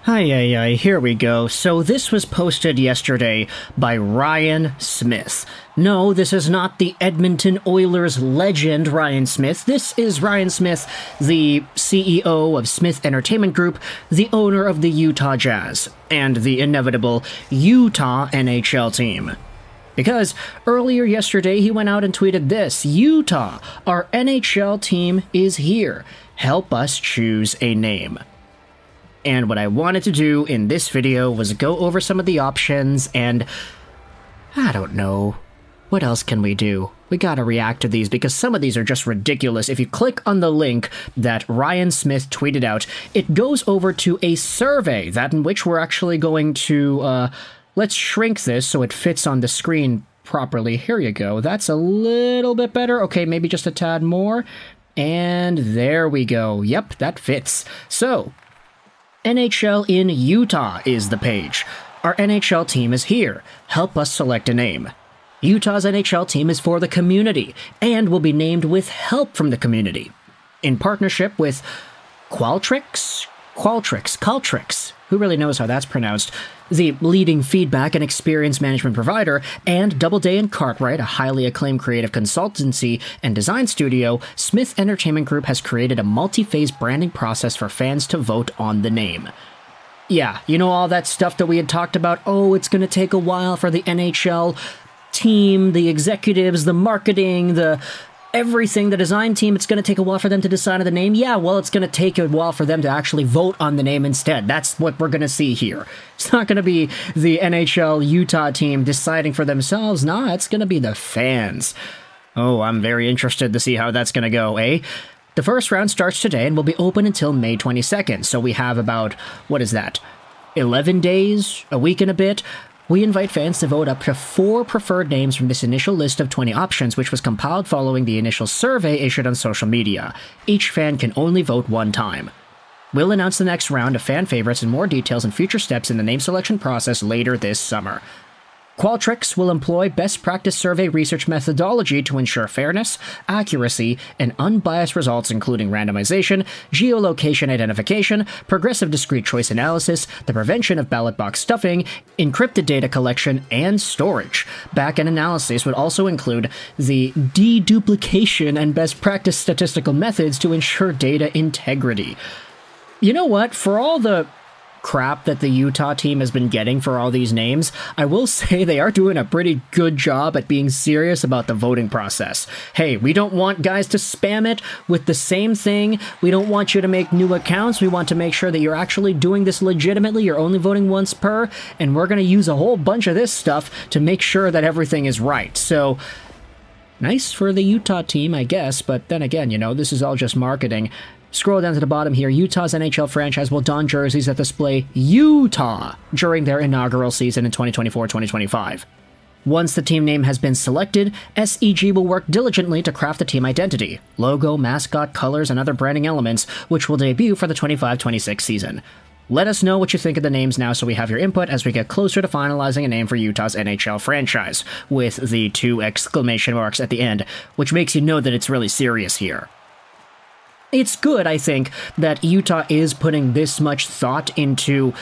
Hi, here we go. So this was posted yesterday by Ryan Smith. No, this is not the Edmonton Oilers legend Ryan Smith. This is Ryan Smith, the CEO of Smith Entertainment Group, the owner of the Utah Jazz, and the inevitable Utah NHL team. Because earlier yesterday he went out and tweeted this: Utah, our NHL team is here. Help us choose a name. And what I wanted to do in this video was go over some of the options and, I don't know, what else can we do? We gotta react to these because some of these are just ridiculous. If you click on the link that Ryan Smith tweeted out, it goes over to a survey that in which we're actually going to, let's shrink this so it fits on the screen properly. Here you go. That's a little bit better. Okay, maybe just a tad more. And there we go. Yep, that fits. So, NHL in Utah is the page. Our NHL team is here. Help us select a name. Utah's NHL team is for the community and will be named with help from the community. In partnership with Qualtrics, who really knows how that's pronounced, the leading feedback and experience management provider, and Doubleday and Cartwright, a highly acclaimed creative consultancy and design studio, Smith Entertainment Group has created a multi-phase branding process for fans to vote on the name. Yeah, you know all that stuff that we had talked about? Oh, it's going to take a while for the NHL team, the executives, the marketing, the everything, the design team, it's going to take a while for them to decide on the name. Yeah, well, it's going to take a while for them to actually vote on the name instead. That's what we're going to see here. It's not going to be the NHL Utah team deciding for themselves. Nah, it's going to be the fans. Oh, I'm very interested to see how that's going to go, eh? The first round starts today and will be open until May 22nd. So we have about, what is that, 11 days, a week and a bit. We invite fans to vote up to 4 preferred names from this initial list of 20 options, which was compiled following the initial survey issued on social media. Each fan can only vote one time. We'll announce the next round of fan favorites and more details and future steps in the name selection process later this summer. Qualtrics will employ best practice survey research methodology to ensure fairness, accuracy, and unbiased results including randomization, geolocation identification, progressive discrete choice analysis, the prevention of ballot box stuffing, encrypted data collection, and storage. Back-end analysis would also include the deduplication and best practice statistical methods to ensure data integrity. You know what? For all the crap that the Utah team has been getting for all these names, I will say they are doing a pretty good job at being serious about the voting process. Hey, we don't want guys to spam it with the same thing. We don't want you to make new accounts. We want to make sure that you're actually doing this legitimately. You're only voting once per, and we're going to use a whole bunch of this stuff to make sure that everything is right. So, nice for the Utah team, I guess, but then again, you know, this is all just marketing. Scroll down to the bottom here. Utah's NHL franchise will don jerseys that display Utah during their inaugural season in 2024-2025. Once the team name has been selected, SEG will work diligently to craft the team identity, logo, mascot, colors, and other branding elements, which will debut for the 25-26 season. Let us know what you think of the names now so we have your input as we get closer to finalizing a name for Utah's NHL franchise, with the 2 exclamation marks at the end, which makes you know that it's really serious here. It's good, I think, that Utah is putting this much thought into,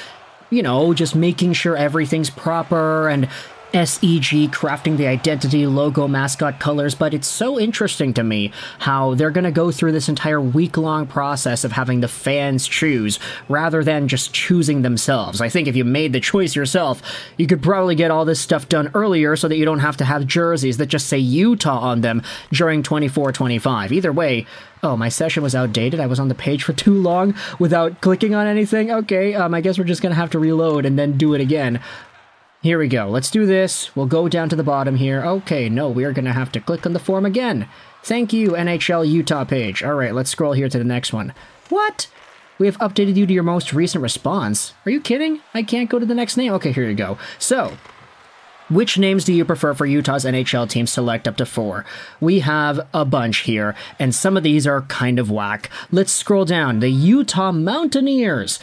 you know, just making sure everything's proper and SEG crafting the identity, logo, mascot, colors, but it's so interesting to me how they're going to go through this entire week-long process of having the fans choose rather than just choosing themselves. I think if you made the choice yourself, you could probably get all this stuff done earlier so that you don't have to have jerseys that just say Utah on them during 24-25. Either way, oh, my session was outdated. I was on the page for too long without clicking on anything. Okay, I guess we're just going to have to reload and then do it again. Here we go. Let's do this. We'll go down to the bottom here. Okay, no, we are going to have to click on the form again. Thank you, NHL Utah page. All right, let's scroll here to the next one. What? We have updated you to your most recent response. Are you kidding? I can't go to the next name. Okay, here you go. So, which names do you prefer for Utah's NHL team? Select up to 4. We have a bunch here, and some of these are kind of whack. Let's scroll down. The Utah Mountaineers.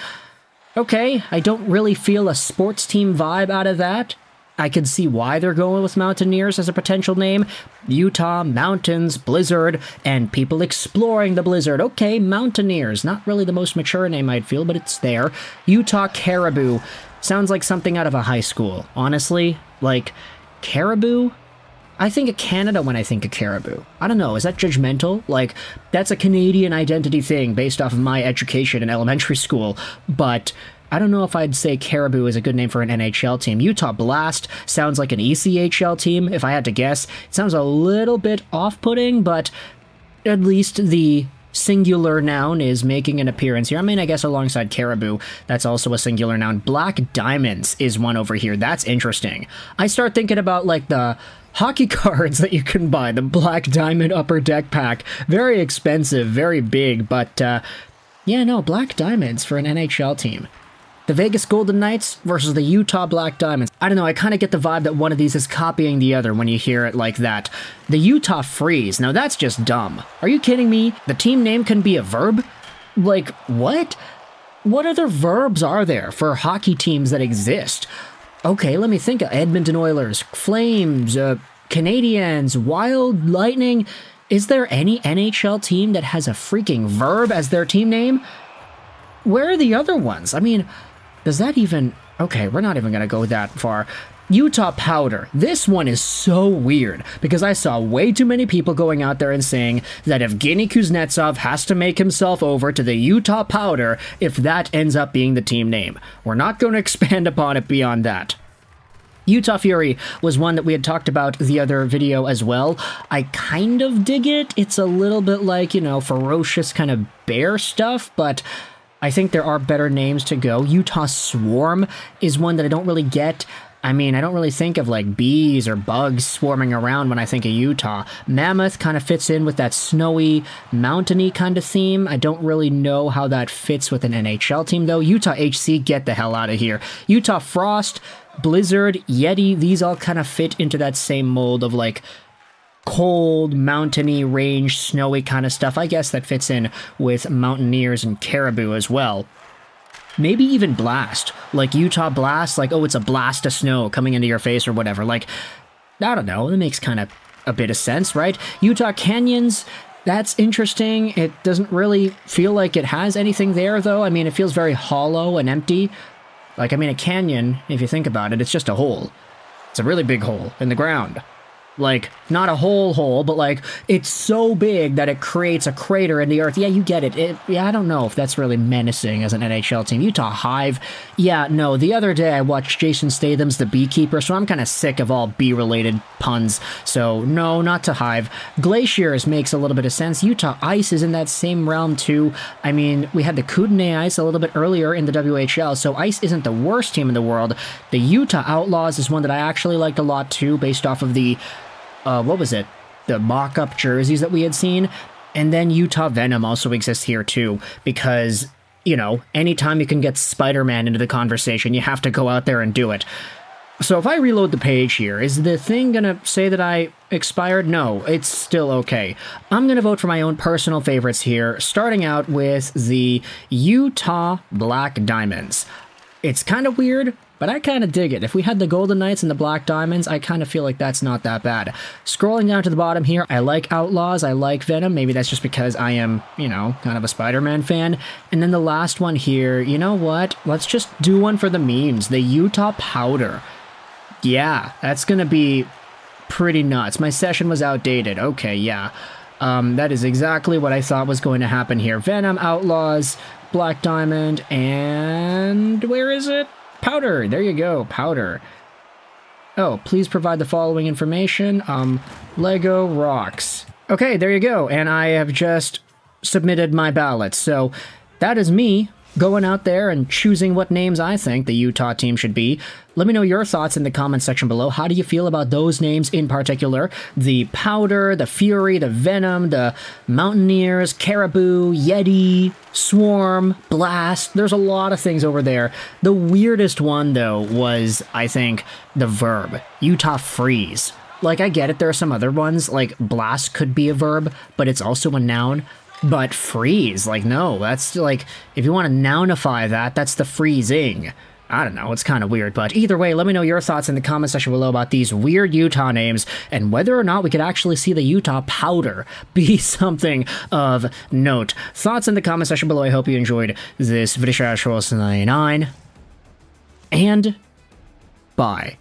Okay, I don't really feel a sports team vibe out of that I could see why they're going with Mountaineers as a potential name. Utah, mountains, blizzard, and people exploring the blizzard. Okay, Mountaineers. Not really the most mature name I'd feel, but it's there. Utah Caribou. Sounds like something out of a high school. Honestly, like, Caribou? I think of Canada when I think of caribou. I don't know, is that judgmental? Like, that's a Canadian identity thing based off of my education in elementary school, but I don't know if I'd say caribou is a good name for an NHL team. Utah Blast sounds like an ECHL team, if I had to guess. It sounds a little bit off-putting, but at least the singular noun is making an appearance here. I mean, I guess alongside caribou, that's also a singular noun. Black Diamonds is one over here. That's interesting. I start thinking about, like, the hockey cards that you can buy, the Black Diamond Upper Deck Pack. Very expensive, very big, but, yeah, no, Black Diamonds for an NHL team. The Vegas Golden Knights versus the Utah Black Diamonds. I don't know, I kind of get the vibe that one of these is copying the other when you hear it like that. The Utah Freeze, now that's just dumb. Are you kidding me? The team name can be a verb? Like, what? What other verbs are there for hockey teams that exist? Okay, let me think. Edmonton Oilers, Flames, Canadiens, Wild, Lightning. Is there any NHL team that has a freaking verb as their team name? Where are the other ones? I mean, does that even... Okay, we're not even going to go that far. Utah Powder. This one is so weird, because I saw way too many people going out there and saying that Evgeny Kuznetsov has to make himself over to the Utah Powder if that ends up being the team name. We're not going to expand upon it beyond that. Utah Fury was one that we had talked about the other video as well. I kind of dig it. It's a little bit like, you know, ferocious kind of bear stuff, but I think there are better names to go. Utah Swarm is one that I don't really get. I mean, I don't really think of, like, bees or bugs swarming around when I think of Utah. Mammoth kind of fits in with that snowy, mountainy kind of theme. I don't really know how that fits with an NHL team, though. Utah HC, get the hell out of here. Utah Frost, Blizzard, Yeti, these all kind of fit into that same mold of, like, cold, mountainy, range, snowy kind of stuff. I guess that fits in with Mountaineers and Caribou as well. Maybe even Blast, like Utah Blast, like, oh, it's a blast of snow coming into your face or whatever. Like, I don't know, that makes kind of a bit of sense, right? Utah Canyons, that's interesting. It doesn't really feel like it has anything there, though. I mean, it feels very hollow and empty. Like, I mean, a canyon, if you think about it, it's just a hole. It's a really big hole in the ground. Like, not a whole hole, but, like, it's so big that it creates a crater in the earth. Yeah, you get it. Yeah, I don't know if that's really menacing as an NHL team. Utah Hive. Yeah, no, the other day I watched Jason Statham's The Beekeeper, so I'm kind of sick of all bee-related puns. So, no, not to Hive. Glaciers makes a little bit of sense. Utah Ice is in that same realm, too. I mean, we had the Kootenay Ice a little bit earlier in the WHL, so Ice isn't the worst team in the world. The Utah Outlaws is one that I actually liked a lot, too, based off of the what was it? The mock-up jerseys that we had seen. And then Utah Venom also exists here too, because, you know, anytime you can get Spider-Man into the conversation, you have to go out there and do it. So if I reload the page here, is the thing gonna say that I expired? No, it's still okay. I'm gonna vote for my own personal favorites here, starting out with the Utah Black Diamonds. It's kind of weird, but I kind of dig it. If we had the Golden Knights and the Black Diamonds, I kind of feel like that's not that bad. Scrolling down to the bottom here, I like Outlaws, I like Venom. Maybe that's just because I am, you know, kind of a Spider-Man fan. And then the last one here, you know what? Let's just do one for the memes. The Utah Powder. Yeah, that's gonna be pretty nuts. My session was outdated. Okay, yeah. That is exactly what I thought was going to happen here. Venom, Outlaws, Black Diamond, and where is it? Powder. There you go. Powder. Oh, please provide the following information. Lego rocks. Okay, there you go. And I have just submitted my ballot. So that is me going out there and choosing what names I think the Utah team should be. Let me know your thoughts in the comment section below. How do you feel about those names in particular? The Powder, the Fury, the Venom, the Mountaineers, Caribou, Yeti, Swarm, Blast. There's a lot of things over there. The weirdest one, though, was, I think, the verb. Utah Freeze. Like, I get it, there are some other ones, like Blast could be a verb, but it's also a noun. But freeze, like, no, that's like, if you want to nounify that, that's the freezing. I don't know, it's kind of weird, but either way, let me know your thoughts in the comment section below about these weird Utah names and whether or not we could actually see the Utah powder be something of note. Thoughts in the comment section below. I hope you enjoyed this video. 99 and bye.